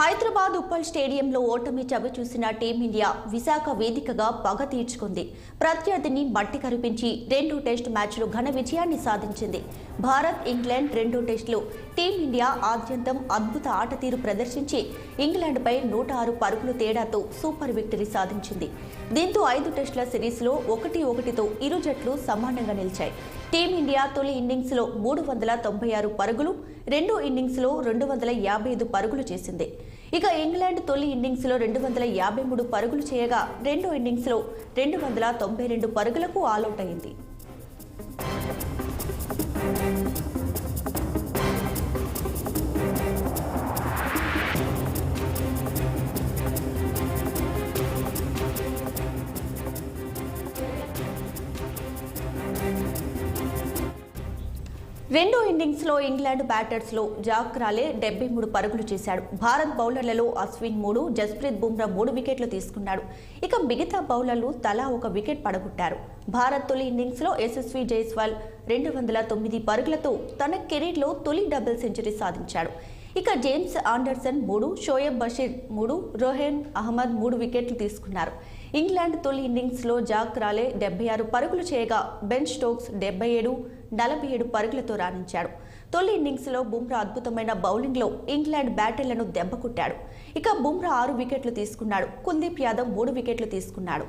హైదరాబాద్ ఉప్పల్ స్టేడియంలో ఓటమి చవిచూసిన టీమిండియా విశాఖ వేదికగా పగ తీర్చుకుంది. ప్రత్యర్థిని మట్టి కరిపించి 2 టెస్ట్ మ్యాచ్లు ఘన విజయాన్ని సాధించింది. భారత్, ఇంగ్లాండ్ 2 టెస్టులు టీమిండియా ఆద్యంతం అద్భుత ఆటతీరు ప్రదర్శించి ఇంగ్లాండ్పై 106 పరుగుల తేడాతో సూపర్ విక్టరీ సాధించింది. దీంతో 5 టెస్టుల సిరీస్లో 1-1తో ఇరు జట్లు సమానంగా నిలిచాయి. టీమిండియా తొలి ఇన్నింగ్స్లో 396 పరుగులు, రెండో ఇన్నింగ్స్లో 255 పరుగులు చేసింది. ఇక ఇంగ్లాండ్ తొలి ఇన్నింగ్స్లో 253 పరుగులు చేయగా రెండో ఇన్నింగ్స్లో 292 పరుగులకు ఆలౌట్ అయింది. రెండో ఇన్నింగ్స్లో ఇంగ్లాండ్ బ్యాటర్స్లో జాక్ రాలే 73 పరుగులు చేశాడు. భారత్ బౌలర్లలో అశ్విన్ 3, జస్ప్రీత్ బుమ్రా 3 వికెట్లు తీసుకున్నాడు. ఇక మిగతా బౌలర్లు తలా 1 వికెట్ పడగొట్టారు. భారత్ తొలి ఇన్నింగ్స్లో యశస్వి జైస్వాల్ 209 పరుగులతో తన కెరీర్లో తొలి డబుల్ సెంచరీ సాధించాడు. ఇక జేమ్స్ ఆండర్సన్ 3, షోయబ్ బషీర్ 3, రోహెన్ అహ్మద్ 3 వికెట్లు తీసుకున్నారు. ఇంగ్లాండ్ తొలి ఇన్నింగ్స్లో జాక్ రాలే 76 పరుగులు చేయగా బెన్ స్టోక్స్ 77, 47 పరుగులతో రాణించాడు. తొలి ఇన్నింగ్స్లో బుమ్రా అద్భుతమైన బౌలింగ్లో ఇంగ్లాండ్ బ్యాటర్లను దెబ్బకొట్టాడు. ఇక బుమ్రా 6 వికెట్లు తీసుకున్నాడు. కుల్దీప్ యాదవ్ 3 వికెట్లు తీసుకున్నాడు.